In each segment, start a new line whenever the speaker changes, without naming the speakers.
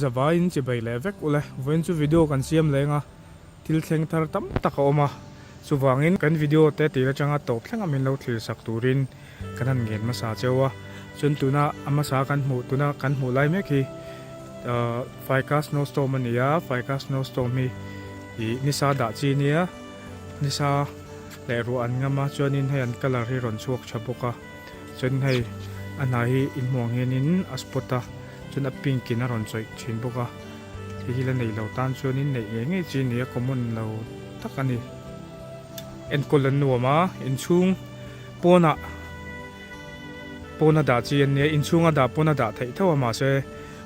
zawa in chi bai le vek ule voin chu video kan siam lenga Thleng thar tam tak oma chuwangin kan video te tira changa top thleng amin lo thlir sak turin kanan ngen ma sa chewa chun tuna ama sa kan hmu tuna kan hmu lai mek hi faika snowstorm ania faika snowstorm hi nisa da chi nia nisa le ru an ngama chuanin hei an color hi ron chuak thaboka chun hei ana hi in hmuang hianin aspota chun a pink in a ron choi thin boka hi la nei lo tan chuanin nei nge chi nia common lo takani en kolan nuama in chung pona da chi an nia in chunga da pona da thei thawa ma se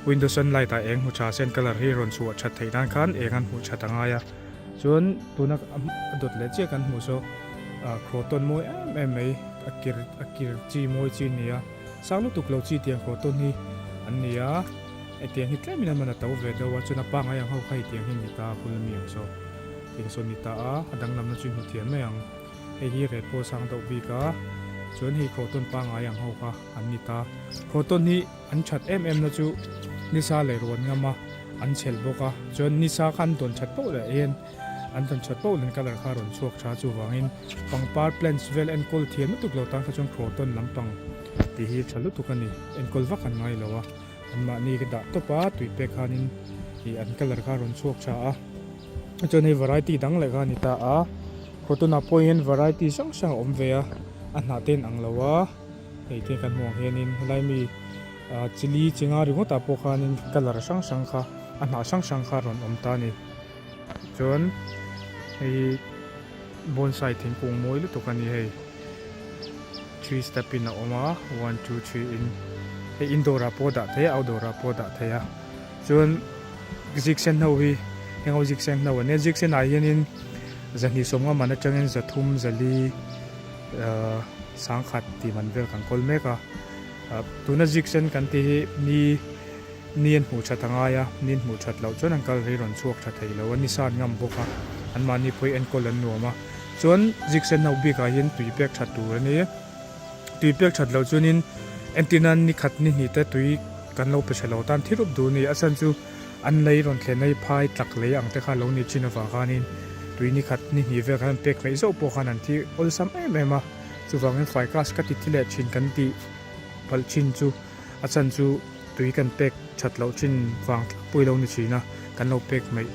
window sunlight a eng hu cha sen color hi ron chu that thei dan khan engan hu chatanga ya chuan tuna dot le che kan hmu so khoton moi em mai akir chi moi chi nia sanglu tuklo chi tiang khoton hi an nia etiang hi tlemin man taw ve dawa chuna pa nga yang ho khai tiang hin ni ta pulmi so tin so ni ta a adang lam na chu hu thian mai ang hei hi red po sang do bi ka chuan hi khoton pa nga yang ho ka an ni ta khoton hi an chat em na chu nisa le ron ngama an chel boka chuan nisa khan don chat po le en an don chat po len color kha ron chuak tha chu wangin pangpar plants vel and kol thian tu glo tang kha chung khoton lampang ti hi chalu tukani en kol va kan ngai lawa an ma ni ga da to pa tui pe khanin hi an color kha ron chuak tha a chuan hi variety dang le ga ni ta a khotuna point variety sang sang om ve a an na ten ang lawa hei te kan hmuang hianin helai mi chili chinga ringo ta po khanin color sang sang kha an na sang sang kha ron om ta ni chuan hei bonsai thingkung moi lu tukani hei 3 step in oma 1 2 3 in hei indoor a poda the outdoor a poda the ya chuan jiksen no hi hengo jiksen no ne jiksen a hianin zani somnga mana changin zathum zali sangkhat ti manvel kan kolmeka tuna jiksen kan ti ni nian hu chatanga ya nin hu chat lo chuan ankal ri ron chuak tha thei lo ani san ngam boka an mani poi en kolan nuama chuan jiksen no bi ka hin tui pek that tur ani tui pek that lo chuanin antinan ni khat ni te tui kan lo pe chalo tan thirup du ni asan chu an lei ron thlenai phai tlak lei ang te kha lo ni chinawa khanin tui ni khat ni hi ve kan pek mai zo po khan an thi ol sam ma chuwangin faikas ka ti thile chin kan ti pal chin chu asan chu tui kan pek chat lo chin wang pui lo ni china kan lo pek mai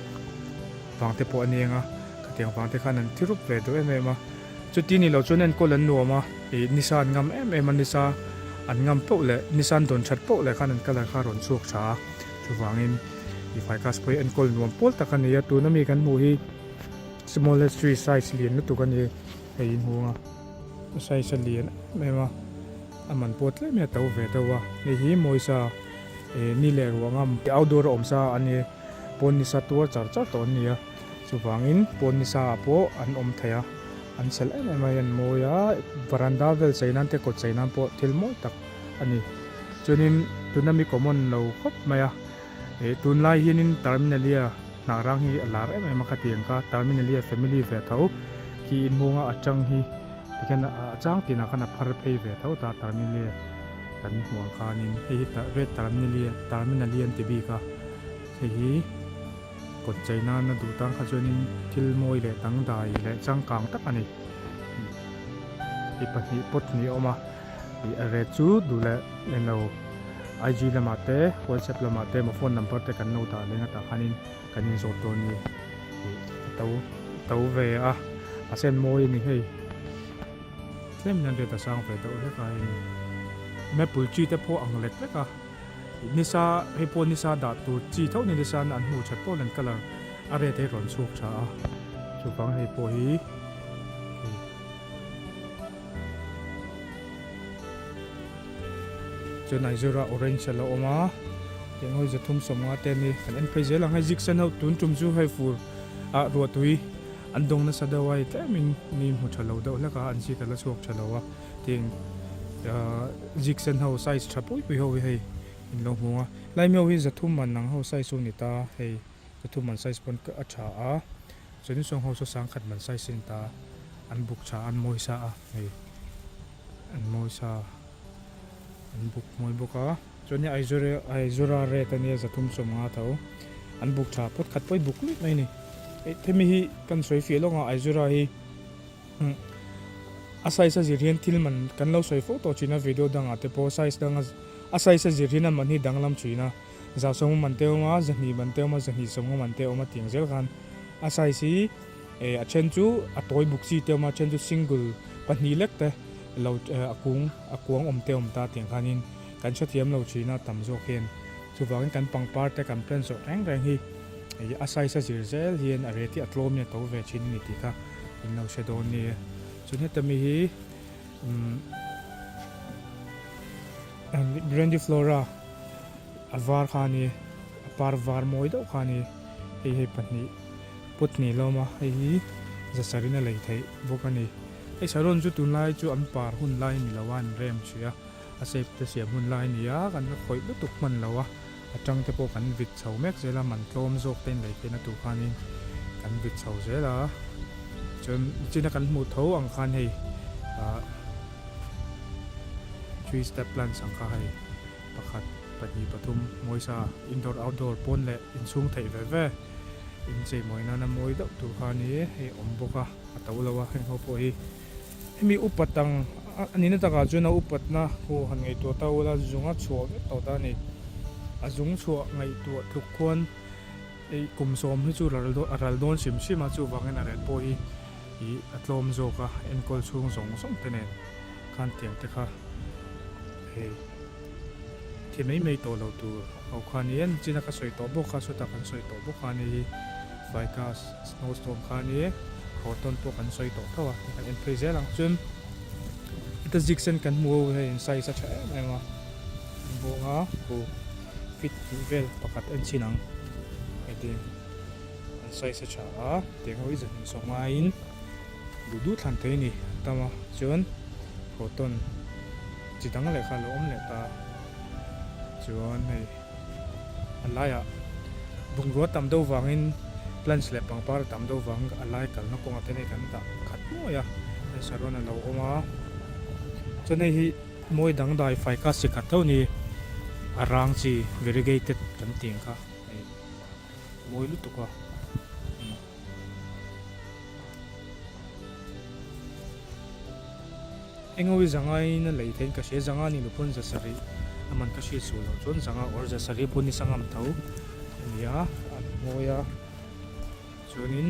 wang te po anianga ka tiang wang te khan an thirup ve do ma chu ti ni lo chunen kolan no ma e nisan ngam an nisa an ngam po le nisan don chat po le khan an kala kha ron chuk cha chuwangin i faikas poi en kol nuam pol takania tu na mi kan mu hi smallest tree size lian nu tu kan e hei hunga size lian mema aman pot le me tau ve tawa ni hi moisa ni le ruangam outdoor omsa ani pon ni sa tur char ton nia chuwangin pon ni sa po an om thaya an sel ma yan moya veranda vel sainan te kot sainan po thilmo tak ani chunin tunami common lo khop maya tun lai hinin terminalia narang hi alar ma khatiang ka terminalia family ve thau ki inmunga achang hi tikana achang tina kana phar phei ve thau ta terminalia kan huang khanin hi ta ve terminalia tibi ka hi kot chaina na du tang kha chuanin thil moi le tang dai le changkang tak ani ipani pot ni oma i are chu du le eno IG lama te WhatsApp lama te mo phone number te kan no ta lenga ta khanin kanin zo ton ni tau ve a asen moi ni hei tlem nan de ta sang ve to he kai me pul chi te pho ang lek leka nisa hei po nisa da tu chi thau ni nisan an hu chat po lan color are te ron chuk cha chu bang hei po hi nai zura orange la oma teng hoi zathum somnga te ni kan en phei zela ngai jiksan ho tun tum chu hai fur a ro tui an dong na sadawai tleming ni mu thalo do la ka an si kala chok thalowa teng jiksan ho size thapui pi ho hei in lo hunga lai meu hi zathum man nang ho size su ni ta hei zathum man size pon ka acha a choni song ho so sang khat man size sin ta an buk cha an moi sa a hei an moi sa an buk moi boka chuan ni aizura re tania zathum som nga tho an buk tha pot khat poi buk ni mai ni themi hi kan soi fi longa aizura hi a size a zirian tilman kan lo soi photo china video danga te po size danga a size a zirina man hi danglam china za song man te ma zani man te ma zani song man te ma tingzel khan a size hi a chen chu a toy buk chi te ma chen chu single pani lek te lo akuang te ta ting khanin kan chathiam lo china tam zo khen chu wangin kan pangpar te kan plan so rang hi a size a zirzel hian a reti atlom ne to ve chin ni ti kha in no shadow ni chune tami hi grandiflora avar khani par var moi do khani hei pani putni loma hei zasarina lei thai bokani ei saron chu tunlai chu an par hun lai mi lawan rem chia a sep te siam hun lai nia kan khoi lu tuk man lawa atang te po kan vit chho mek zela man tlom jok ten lei te na tu khanin kan vit chho zela chun china kan mu tho ang khan hei three step plan sang kha hei pakhat pani pathum moisa indoor outdoor pon le insung thei ve ve in chei moina na moi do tu khani hei omboka atawlawa heng ho po hi mi upatang anina taka chuna upatna ho han ngai to tawla zunga chho to ta ni azung chho ngai to thukkhon ei kumsom hi chu raldon sim chu wangin a ret po hi atlom zoka enkol chung zong tene kan tiang te kha hei thimei mei to lo tu au khanian china ka soi to bo kha so ta kan soi to bo khani Vicas snowstorm khani cotton po kan soi to thawa kan en phase lang chun ita jiksen kan mu he in size sa cha ma bo nga ko fit vel pakat en chinang ete an size sa cha te hoi zan so main du than te ni tama chun cotton chidang le kha lo om le ta chuan hei alaya bungro tam do wangin plans le pangpar tam do wang alai kal na konga te nei kan ta khat mo ya sarona lo oma chone hi moi dang dai fai ka si khat tho ni arang chi variegated kan ting kha moi lu tu ka engowi zangai na lei then ka she zanga ni lupon za sari aman ka she su lo chon zanga or za sari pun ni sangam thau ya moya chunin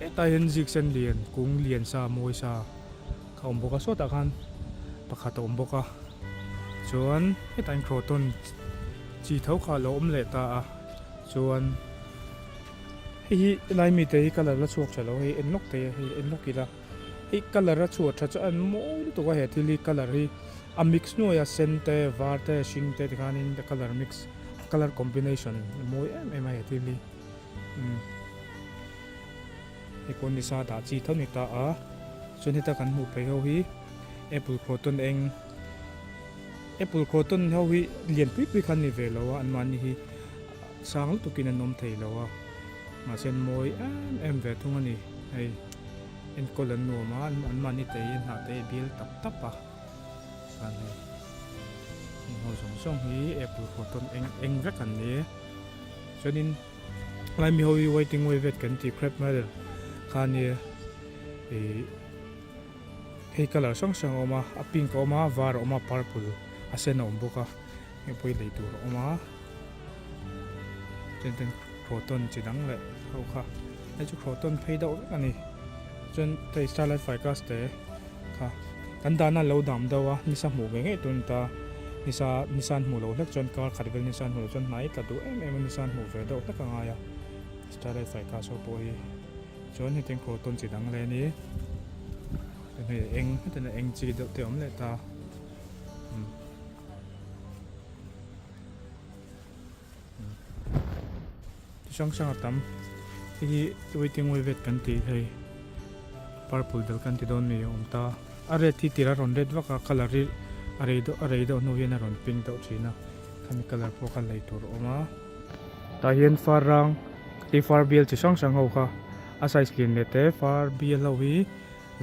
eta hen jiksen lian kung lian sa moi sa ka omboka so ta khan pakhat omboka chuan eta in croton chi thau kha lo om le ta chuan hi lai mi te color la chuak chalo hi enlok te hi enlokila hi color ra chuat tha cha an moi to ka he thili color hi a mix no ya sen te var te shing te khanin the color mix color combination moi em ai thili e kon ni sa da chi thoni ta chun hita kan mu pe ho hi apple cotton ho hi lian pi khan ni ve lo an man ni hi sang tu kin nom thei lo ma sen moi em ve thung ani hei en kolan no ma an man ni te na te bil tap kan hei ho song hi apple cotton eng ve kan ni chunin lai mi ho waiting we vet kan ti crab matter khani hei color sang oma a pink oma var oma purple a sen om boka e poi lei tur oma ten cotton chidang le ho kha ai chu cotton phei do ani chun te starlight ficus te kha kan dana lo dam dawa ni sa mu nge tun ta nisan mu lo lek chon car khadvel nisan mu chon nai ta du em nisan mu ve do ta ka nga ya starlight ficus so poi chon hi ten cotton chidang le ni ten eng chi do te om le ta sang atam hi waiting we vet kan ti hei purple dal kan ti don mi om ta are thi tira ron red wa ka color ri are do no yen ron pink do china kan color po kan lai tur oma ta hian farang ti far bial chi sang ho kha a size clean le te far bial ho hi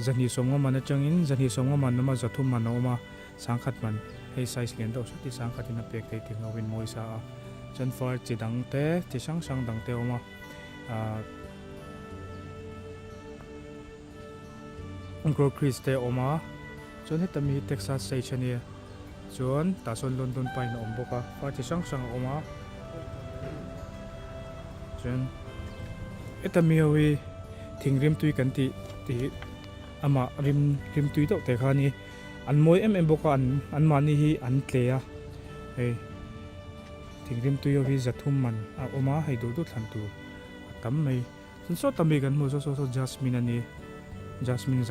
zani somnga man changin zani somnga man ma zathum man oma sangkhat man hei size lian do sati sangkhat ina pek te ngawin moi sa chan far chidang te ti sang sang dang te oma Angkor Chris te oma chon hetami Texas station e chon tason London pain omboka far ti sang sang oma chon etami hawi thingrim tui kan ti ama rim tui to te khani an moi em boka an mani hi an tlea hei thingrim tui hi zathum man a oma hei du thlan tu tam mai sun so tami kan mo so jasmine ani jasmine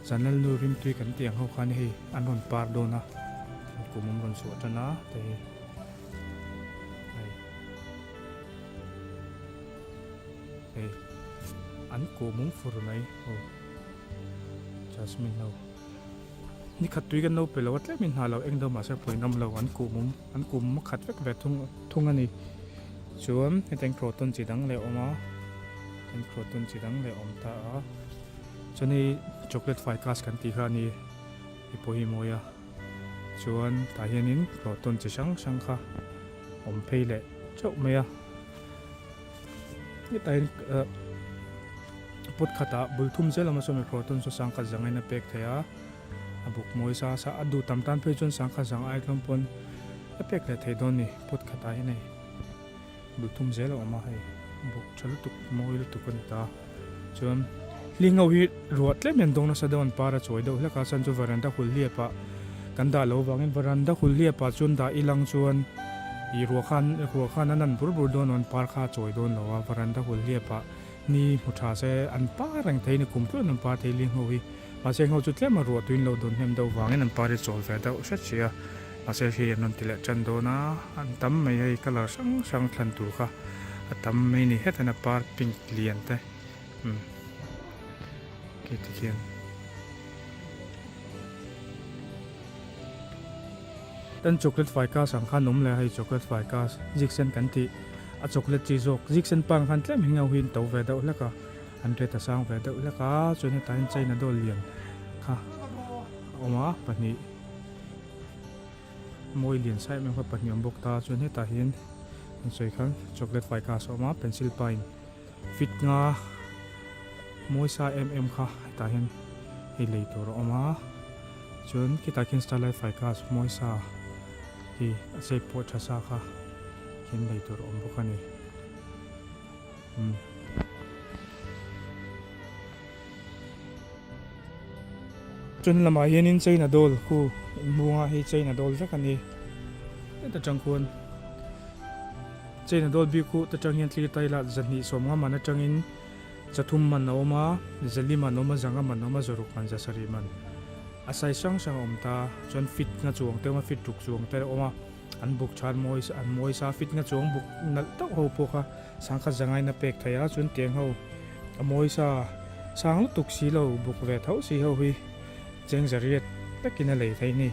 zanal nu rim tui kan tiang ho khani hei an hon par do na kumum ron so tana te hei an kumum fur mai ho jasmine no ni khatui kan no pelawat le min halo engdo master poinam lo an kumum khat vek ve thung ani chuan heteng proton chidang le oma en proton chidang le om ta chani chocolate ficus kan ti khani ipohi moya chuan ta hianin proton chi sang kha om phei le chok meya ni tain put khata bulthum zel ama some proton so sang kha zangai na pek thaya abuk moi sa adu tam tan pe chon sang kha zang ai klom pon apek le thei don ni put khata hi nei bulthum zel ama hai buk chalu tuk moi lu tukun ta chon lingaw hi ruat le men dong na sa don para choi do la ka san chu varanda khul lia pa kanda lo wangin varanda khul lia pa chun da ilang chuan i ruwa khan anan bur don on par kha choi don lo wa varanda khul lia pa ni mutha se an pa rang thei ni kum tu an pa thei ling ho hi ma se ngau chu tle ma ruwa tuin lo don hem do wangin an pa ri chol ve da sha chia ma se hi non tile chan do na an tam mai ai kala sang thlan tu kha atam mai ni hetana par pink lian te kitikian tan chocolate ficus ang khanom le hai chocolate ficus jiksen kan ti a chocolate chi jok jiksen pang khan tlem hingaw hin to ve da ulaka andre ta sang ve da ulaka chone tain chaina dol lian kha oma pani moi lian sai me kha pani om bok ta chone ta hin soi khan chocolate ficus oma pencil pine fit nga moi sa kha ta hin hi lei to ro oma chun ki ta kin style ficus moi sa hi ase po cha sa kha kin lei to ro om bok ani chun lama hianin chaina dol khu bunga hi chaina dol vek ani ta changkun chaina dol bi khu ta changhian thli taila zanni somnga mana changin chathum man oma zali man oma zanga man oma zoruk man jasari man asai sang omta chon fit nga chuang te ma fit tuk chuang te oma an buk chan moi sa fit nga chuang buk nal ta ho po kha sangkha zangai na pek thaya chun teng ho moi sa sang tuk si lo buk ve thau si ho hi cheng zariat takina lei thai ni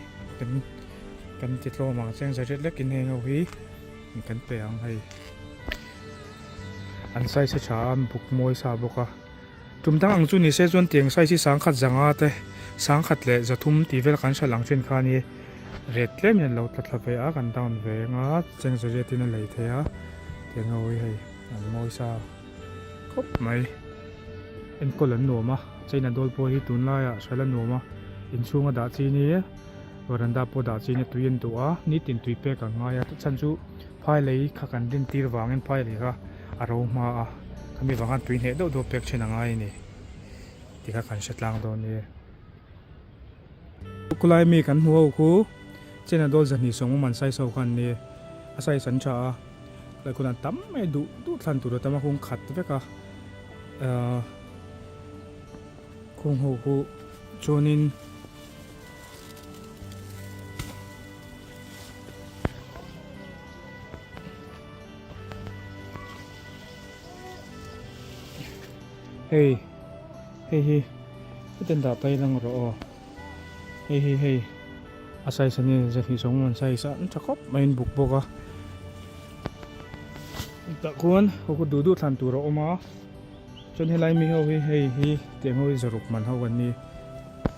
kan ti tlo ma cheng zariat lekin he ho hi kan pe ang hai an sai sa cha am buk moi sa boka tumdang ang chu ni se chon tiang sai si sangkhat zanga te sangkhat le zathum ti vel kan salang chen khani red tlem yan lo tla ve a kan down ve nga cheng zariat in lei thaya tiang ho hi an moi sa khop mai en kolan no ma chaina dol po hi tun la ya sala no ma in chunga da chi ni varanda po da chi ni tuin tu a ni tin tui pe ka nga ya chan chu phai lei kha kan din tir wangin phai le ga aro ma a kami wangan tui ne do pek chena ngai ni tika kan shetlang do ni kulai mi kan huo khu chena dol zani song man sai so kan ni asai san cha la kun tam me du thlan tu ro tama khung khat ve ka khung ho khu chonin hey iten da tay lang ro hey asai sa ni za hi song man sai sa chakop main buk boka ta kun ko du thlan tu ro oma จนให้ไล่มีเฮาให้เตียงเฮาจะรุกมันเฮาวันนี้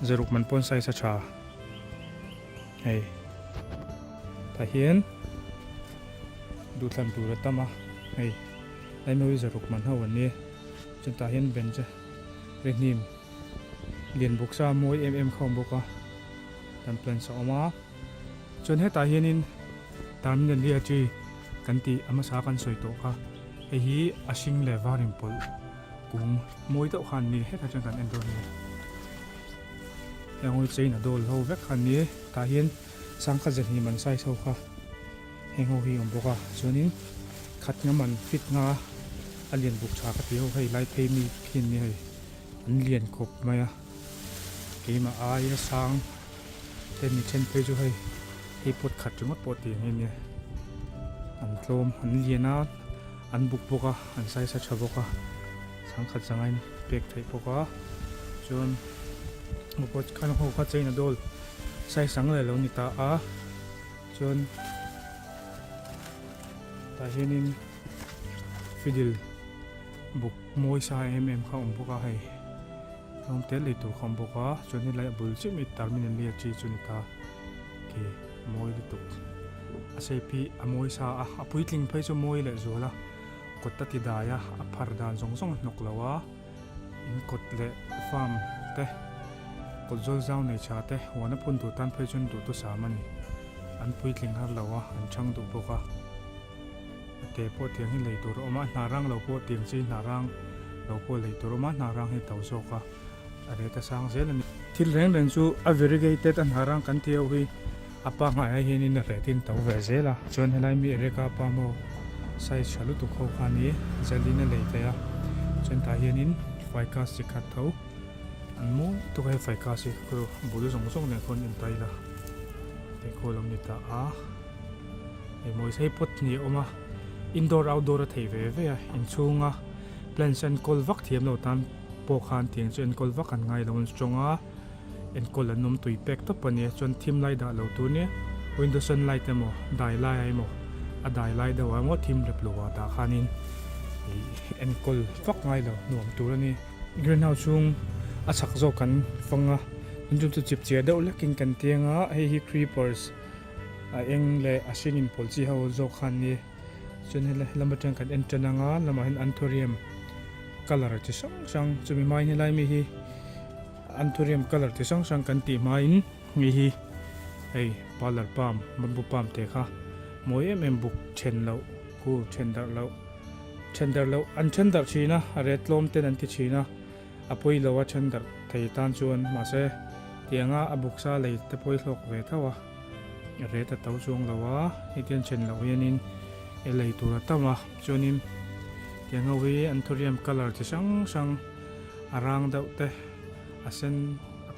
จะรุกมันปนใส่สะชาให้ถ้าเห็นดูทำดูระตั้มให้ไล่มีจะรุกมันเฮาวันนี้จนตาเห็นเป็นจะเรียนนิมเรียนบุกซามวยเข้าบุกทำเพลนสอมาจนให้ตาเห็นนินตามเงินเรียจีกันตีอามาสากันสวยโตค่ะไอ้ฮีอาชิงเลวาริมพลกุมมวยตัวขันนี้ให้ทำจังกันเอ็นโดนี้ยังมวยใจน่ะโดนเราแวกขันนี้ตาเห็นสังกัดจะนี่มันใส่เสาค่ะเฮงโฮฮีอมบุกส่วนนี้ขัดน้ำมันฟิตงาอันเรียนบุกชาคัดเดียวให้ไล่เพมีพินนี่ให้อันเรียนครบไหมกี่มาอายสังเช่นนี้เช่นไปจะให้ปวดขัดจนหมดปวดตีอย่างนี้อันโลมอันเรียนนะอันบุกอันใส่สัชบุกสังขัดสังไงเปียกไทยบุกจนบุกขันหัวขัดใจน่ะโดนใส่สังเลยแล้วนี่ตาจนตาเห็นฟิดิลบุกมวยสายเข้าบุกให้ลองเตะเลยตัวของบุกจนนี่ไล่บุลชิมิตาร์มินเลียจีจนนี่ตาเกมวยเลยตัวอาศัยพี่มวยสาปุยลิงไปจนมวยเลยจูละกดตัดที่ได้พาร์ดานส่งนกละวะอินกดเลยฟาร์มเตะกดโจลเจ้าในชาเตะวันนั้นพุ่นตัวตันไปจนตัวสามันอันปุยลิงฮาร์ละวะอันช่างตัวบุกเตะพอเตียงให้เลยตัวออกมานารังเราพอเตียงซีนารังเราพอเลยตัวออกมานารังให้เต่าโซกะอะไรแต่สร้างเสร็จแล้วที่แรงๆสู้ aggregated อันนารังกันเที่ยวให้อาปางหายให้นี่นะเรตินเต่าเวเซล่ะจนให้ไล่มีเรกาปามอใส่ฉลุตุกเขาขานี้จะลินเลยแต่จนตายนินไฟกาสิขัดเท้าอันมูตุกให้ไฟกาสิคือบุรุษส่งเนี่ยคนอินไตล่ะแต่คนลงนิตาไอ้มวยใช้พดนี่ออกมาindoor outdoor thei ve in chunga plants and kol vak thiam lo tan po khan tiang chu en kol vak an ngai lo chunga en kol an nom tui pek to pani chon thim lai da lo tu ne window sunlight emo dai lai ai mo a dai lai da wa mo thim rep lo wa ta khanin en kol vak ngai lo nuam tu ni greenhouse chung a sak zo kan fanga injun tu chip che da ul king kan tianga hi creepers a eng le asin in polchi ho zo khan niจนเห็นเลยลำบากจังกันเอ็นจนังลำมาเห็นอันโทเรียมคัลเลอร์ที่ช่างจะมีไม้ในลายมีฮีอันโทเรียมคัลเลอร์ที่ช่างกันตีไม้มีฮีไอ้ปาลร์ปามบัมบูปามเตะค่ะมวยบุกเชนเรากูเชนดาร์เราอันเชนดาร์ชีนะเรดลมเต้นอันที่ชีนะอภัยเราว่าเชนดาร์ไทยตันชวนมาเสเตียงอบุกซาเลยแต่พอยหลอกเวทว่าเรดแต่เต้าชวงเราว่าไอเตียนเชนเราเย็นินเอเลยตัวตั้มอ่ะจนิมยังเอาไว้อันทุเรียมคัลเลอร์ที่ช่างอารางดาวเตะอาเซน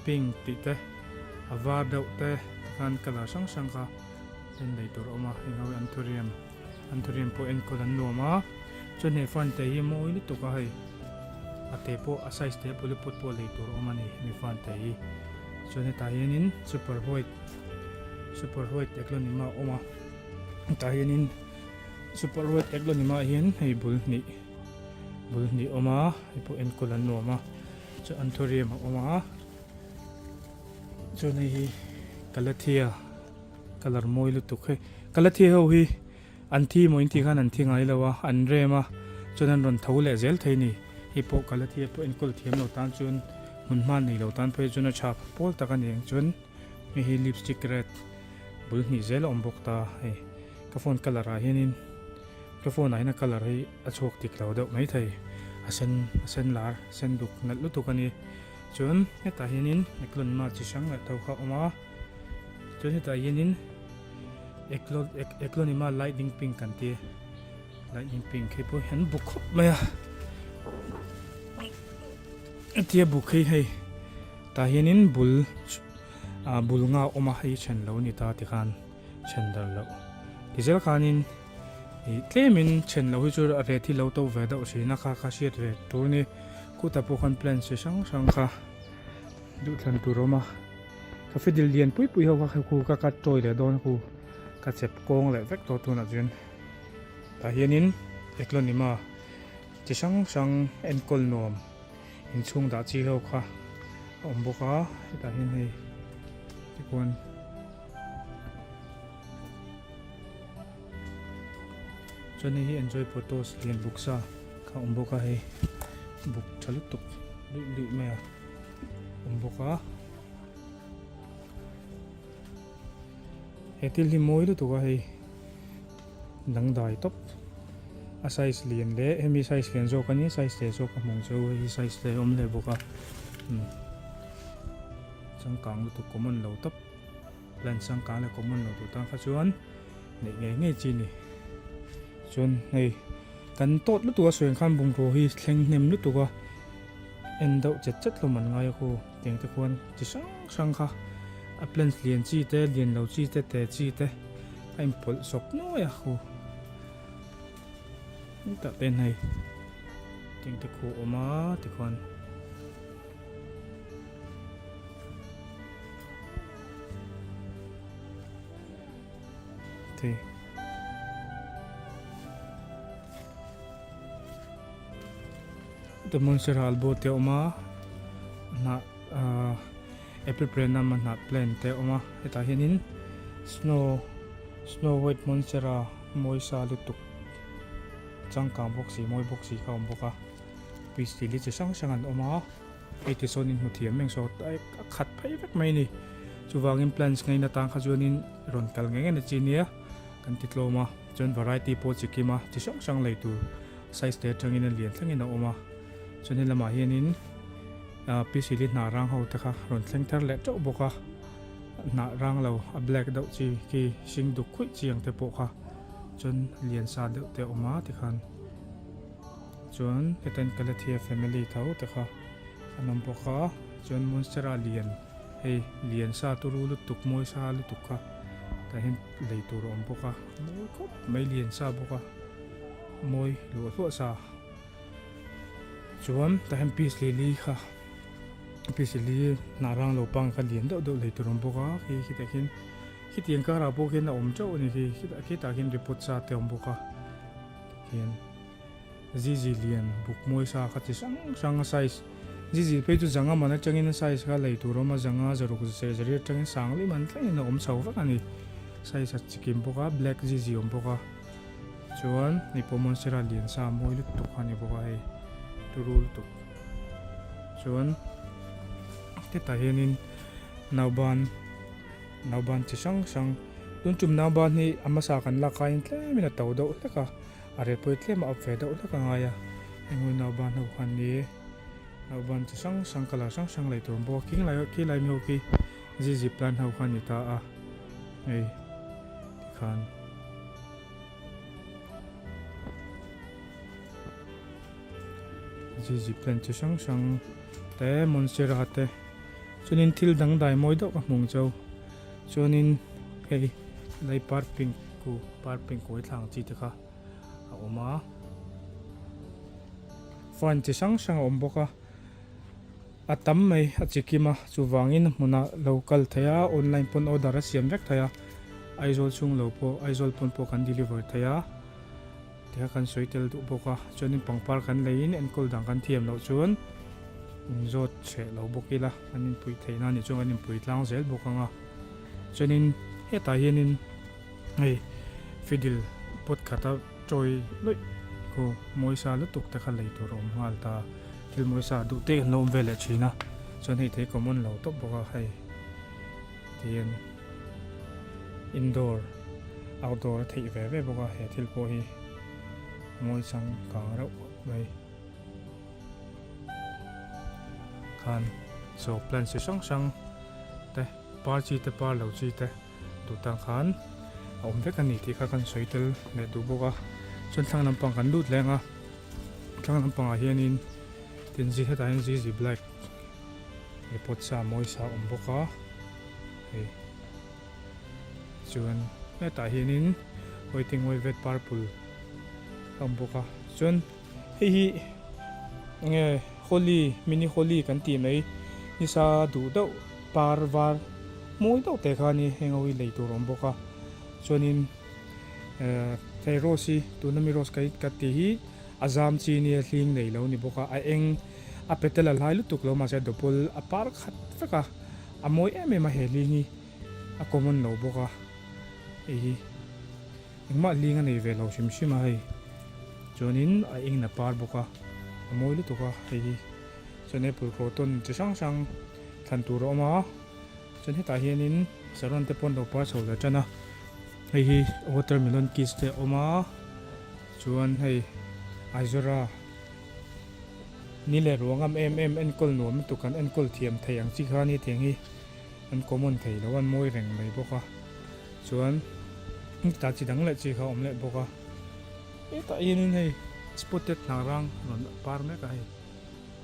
พิงติเตะอาวาดาวเตะการคัลเลอร์ช่างค่ะเป็นเลยตัวออกมายังเอาอันทุเรียมพอเอ็นคนนั้นนัวมาจนเห็นฟันเตะยี่โมยนี่ตัวก็ให้อาเตะพออาศัยเตะพอเลยพุทพอเลยตัวออกมานี่มีฟันเตะยี่จนเห็นตายยันินซูเปอร์โฮยเอกลนิมาออกมาตายยันินซูเปอร์เวทเอกลนิมาเห็นให้บุลนี่ออกมาให้พวกเอ็นคนละนัวมาจะอันโทเรียมออกมาจนในกาลาเทียกาลาร์มอยลุตุกให้กาลาเทียเขาฮีอันที่มอยที่ขันอันที่ไงแล้ววะอันเรมาจนนั้นรอนเท้าเละเซลไทยนี่ให้พวกกาลาเทียพวกเอ็นคนเทียมเราตันจนมุนมันนี่เราตันไปจนชาบพอลตะกันเองจนมีฮิลิปสติกเรดบุลนี่เซลอมบกตาให้กาฟอนกาลาราเฮนินกระโฟนไหนนักการให้อโชคติดเราเดาไม่ไทยเส้นลาร์เส้นดุกนัดลุตุกันนี่จนเหตุการณ์นี้เอกลนมาจิชังและเท่าเขาออกมาจนเหตุการณ์นี้เอกลนมาไลท์ดิ้งพิงกันทีไลท์ดิ้งพิงคือพวกเห็นบุกไหมเทียบุกให้ตาเห็นบุลงาออกมาให้เช่นเรานี่ตาติกันเช่นเดิมเราที่เจ้าขานินเทมินเช่นเราให้จูเรที่เราตัวเวดเอาสินักข้าชีเรตัวนี้กูตาพวกคนเพลนช่างค่ะดูทันตัวเรามาคาเฟ่ดิลเลียนปุยเขาคูกัดโจยเลยโดนคูกัดเจ็บโกงเลยแฟกตัวนั้นจนแต่เฮียนินเอกลนิมาจ chi sang enkol nom in chung da chi lo kha boka ta hin hei ti kon choni hi enjoy photos lian buksa kha boka hei buk chalu tuk li me boka hetil hi moi lu tu ga hei nang dai top a size lian le hemi size lian zo ka ni size le zo ka mong zo hi size le om le boka sang kang lu tu common lo top plan sang kang le common lo tu tang kha chuan nei nge chi ni chuan hei kan tot lu tu a soeng khan bung ro hi thleng nem lu tu ga en dau chet lo man ngai ko teng te kon chi sang kha a plan lian chi te lian lo chi te chi te I'm pol sok no ya ko ta tên này tiếng te ko oma te kon thì demonstral bo te oma na April plan na man na plan te oma eta hinin snow white monstera moi sa lutuk chang kang boxi moi boxi ka boka pisti li che sang an oma eti sonin muthiam meng so ai khat phai vek mai ni chuwangin plants ngai na tang kha jonin ron kal nge na chinia kan titloma chon variety po chikima chi sang lei tu size te thangin lian thangin oma chonin lama hianin pisi li na rang ho ta kha ron thleng thar le chau boka na rang lo a black dau chi ki sing du khui chiang te po kha chon lian sa deuh te oma ti khan chuan heten kalathia family thau te kha anam boka chuan monstera lian hei lian sa turu lu tuk moi sa lu tuk kha ta hin lei tur om boka moi khop mai lian sa boka moi lu tho sa chuan ta hin piece li kha piece li na rang lo pang kha lian deuh lei tur om boka ki ta kin khi tiền cả ra bộ kia là ôm châu này khi ta hiện report sa te ôm boka hiện gì liền buk moi sa khát chỉ sang size gì bây giờ chẳng mà nó chẳng in size cả lấy tu rồi mà chẳng giờ rồi sẽ giờ chẳng sang lấy mình thấy nó ôm sầu vậy này size chỉ kim boka black gì ôm boka chuan ni pomon sera liền sa moi lu tu khani boka hay tu rul tu chuan te ta hianin nào ban chỉ sang đun chum nào ban hi amasa kan la kain tle mina tau do leka are poi tle ma fe do leka ngaya engoi nào ban ho khan ni nào ban chỉ sang kala sang lai tur bo king lai ki lai mi ho ki ji plan ho khan ni ta a ei khan ji plan chỉ sang te monstera te chunin thil dang dai moi do ka mong chau chonin hei lai parping ko thlang chi te kha a oma fan chi sang om boka atam mai achikima chuwangin muna local thaya online pon order a siam rek thaya aizol chung lo po aizol pon po kan deliver thaya te kan soitel du boka chonin pangpar kan lein enkol dang kan thiam lo chuan zot che lo bokila anin pui theina ni chung anin pui tlang zel bokanga chonin heta hianin hei fidil pot khata troi loi ko moisa lu tuk ta kha lei tur om hal ta thil moisa du te nom vele china chon hei the common lo top boka hei tien indoor outdoor thei ve boka he thil po hi moi sang ka ro mai khan so plan se sang te par chi te par lo chi te tu tang khan om ve kan ni ti kha kan soitel ne du boka chon thang lampang kan lut lenga thang lampang a hianin tin ji heta in ji black report sa moi sa om boka hei chuan heta hianin waiting way vet purple om boka chuan hi nge holy mini holy kan ti mai ni sa du deuh par var moi deuh te khani hengawi lei tur om boka chuanin thei rosi tunami ros kai ka ti hi azam chi ni hling nei lo ni boka a eng a petel a lai lu tuk lo ma se dopul a par khat feka a moi em em a he lingi a common no boka hi engma linga nei ve lo sim sim a hei chuanin a eng na par boka a moi lu tuka hei chune pul kho ton chi sang sang than tur oma chun heta hianin saron te pon do par chho la chana hei watermelon kis te oma chuan hei aizora ni le ruangam em enkol nuam tukan enkol thiam theiang chi khani tengi an common thei lo an moi reng mai boka chuan ta chi dang le chi kha om le boka eta in hei spotted narang ron par me ka hei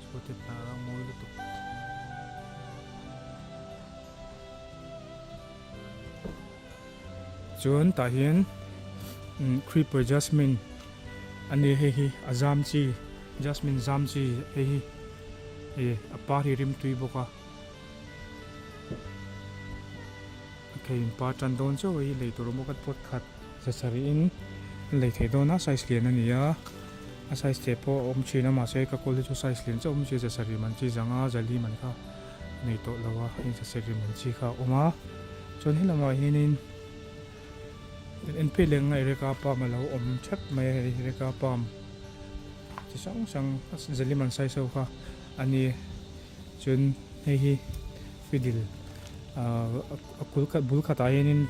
spotted narang moi lu tu chuan ta hian creeper jasmine ani hei azam chi jasmine zam chi hei a par hi rim tui boka okay pa chan don cho hei le tur mo kat pot khat sa sari in le the dona size lian ania a size te po om china ma se ka kol chu size lian cho om chi sa sari man chi janga jali man kha nei to lawa in sa sari man chi kha oma chon hi lama hinin en pe leng ngai re ka pa ma lo om chat mai re ka pam chi sang sang jali man sai so kha ani chun hei fidil akul ka bul khata hianin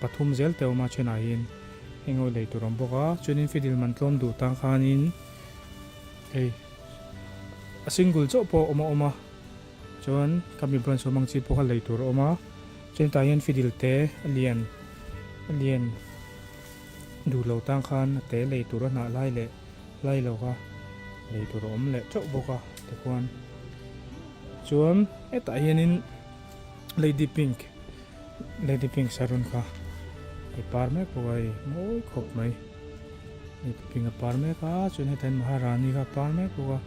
pathum zel te oma chena hin hengoi lei turam boka chunin fidil man tlom du tang khanin ei a single cho po oma chuan kami bran so mang chi po kha lei tur oma chen ta hian fidil te lian du lo tang khan te lei tur na lai lo ka lei tur om le cho boka te kwan chuan eta hianin lady pink sarun ka e par me ko ai moi khop mai lady pink a par me ka chun he ten maharani ka par me ko ka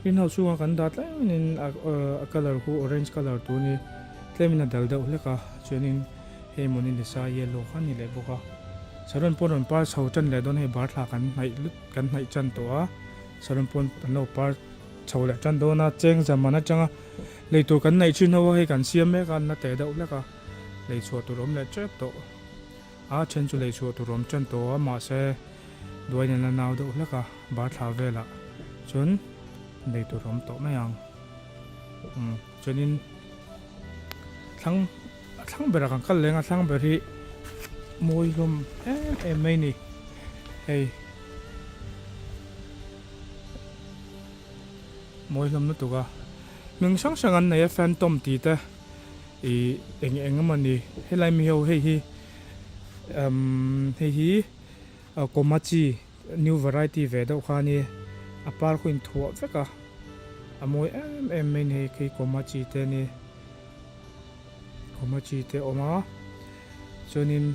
in house chu kan dat la in a color ku orange color tu ni tlemina dal da ule ka chunin he monin le sa yellow khan ni le boka sarun pon par chho chan le don he bar thla kan nai chan to a sarun pon no par chho le chan do na cheng zamana changa leitur kan nei chin ho he kan siam me kan na te da ule ka lei chu tu rom le chep to a chen chu lei chu tu rom chan to ma se doi na naw da ule ka bar thla vela chun leitur rom to me yang chunin thlang bera kan kal lenga thlang beri moi lom em mai ni hei moi lom na tu ga ming sang sang an nei phantom ti te e eng mani helai mi ho hei hi komachi new variety ve do khani apar khuin thuwa veka amoi em mai nei ki komachi te oma chonin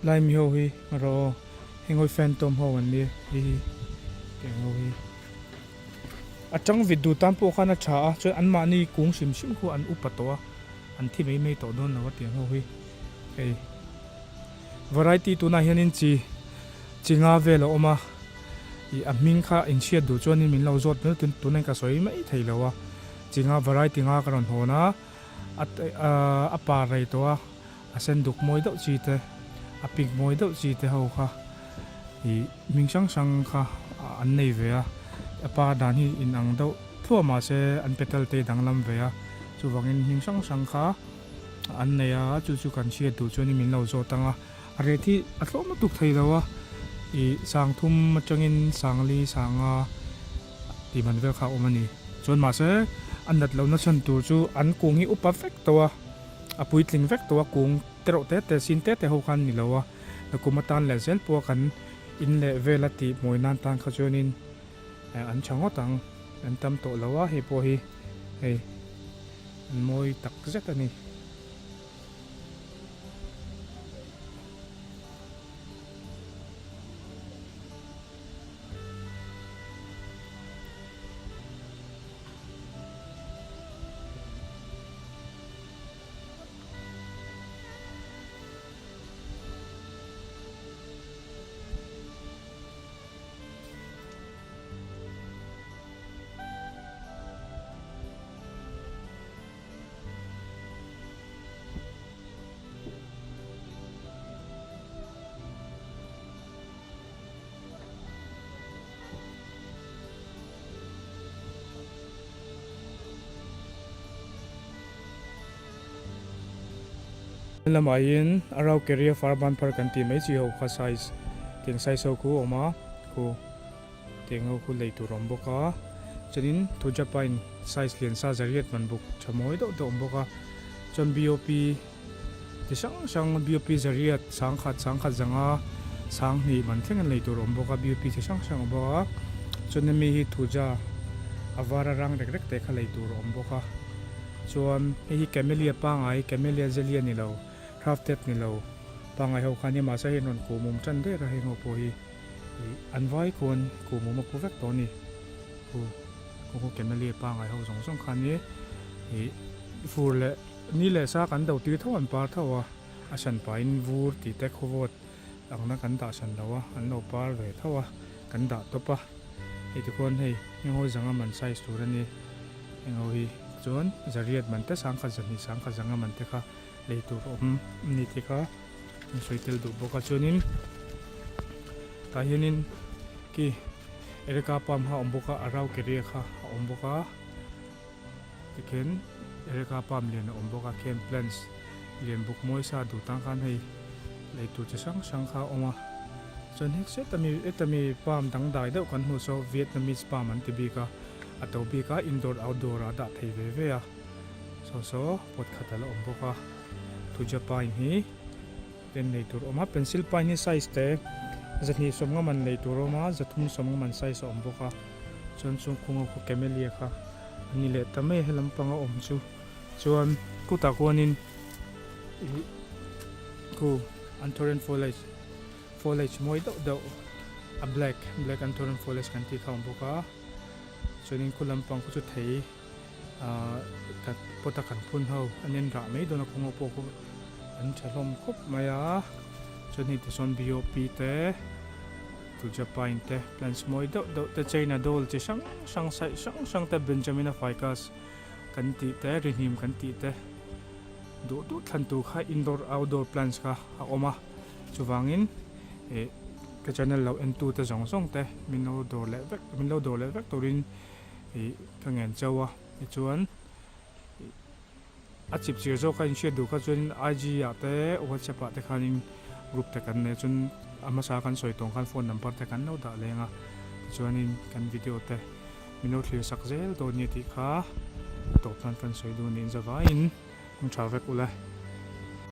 lai mi ho hi ro hengoi phantom ho an ni hi ho hi achang vidu tampo khana cha chu an ma ni kung sim khu an upatwa an thi mei to don lawa tiang ho hi ei variety tu na hianin chinga velo oma I aming kha in sia du chuan min lo zot na tu nei ka soi mai thei lawa chinga variety nga karon hona a pa rei to a sen duk moi do chi te a pink moi do chi te ho kha I ming sang kha an nei ve a pa dan hi in ang do thua ma se an petal te dang lam ve a chu wangin ming sang kha an nei a chu kan sia du chuan min lo zo tanga a re thi a hlom tuk thei lawa I sang thum machangin sangli sanga ti man vel kha omani chon ma se an nat lo na chan tur chu an kung hi upa perfect to a puitling vek to kung tero te sin te ho khan ni lawa na kumatan le zel po kan in le velati moinan tan kha chonin an chango tang an tam to lawa he po hi hei moi tak zet ani lamain arau career farban par kan ti mai chi ho kha size teng size ho ku oma ku teng ho ku lei tu rom boka chunin thu japan size lian sa zariat man buk chamoi do boka chon bop ti sang bop zariat sang khat zanga sang ni man theng an lei tu rom boka bop ti sang boka chon mi hi thu ja avara rang rek te kha lei tu rom boka chuan hi camellia pa ngai camellia zelia ni lo crafted ni lo pa ngai ho khani ma sa hin on ku mum chan de ra hi ngo po hi an vai kon ku mum ku vek to ni ku camellia pa ngai ho song khani hi fur le ni le sa kan dau ti thon par thawa asan pa in vur ti te khowot angna kan da san lawa an no par ve thawa kan da to pa hi ti kon hei ngo zanga man size tur ani ngo hi chuan zariat man te sang kha zanga man te kha lei tur ni ti kha soitel du boka chunin ta hianin ki ereka pam ha omboka arau ke re kha omboka tiken ereka pam lian omboka kem plants lian buk moi sa du tang khan hei lei tur che sang kha oma chon hek se etami pam dang dai deuh kan hu so vietnamese pam an ti bi ka atobi ka indoor outdoor ada thei ve ve a so pot khatala omboka thu japan hi ten nei tur oma pencil pine ni size te zani somnga man nei tur oma zathum somnga man size omboka chon chung khunga ko camellia kha ani le tame helam panga om chu chuan ku ta konin ku anthurian foliage moi do a black anthurian foliage kan ti kham boka chuanin kulam pang ku chu thei ta pota kan phun ho anen ra mai dona khongo po ko an chalom khop maya chuni ti son bop te tu japan te plants moi do te china dol che sang te benjamin ficus kan ti te rihim kan ti te do than tu kha indoor outdoor plants ka a oma chuwangin ka channel lo en tu te zong te minlo do le vek torin ka ngen chawa chuan a chip chi zo kan she du ka chuan ig ya te whatsapp te khanin group te kan ne chun ama sa kan soi tong kan phone number te kan no da lenga chuanin kan video te minlo thlir sak zel do ni ti kha to kan soi du nin zawa in kung thavek ula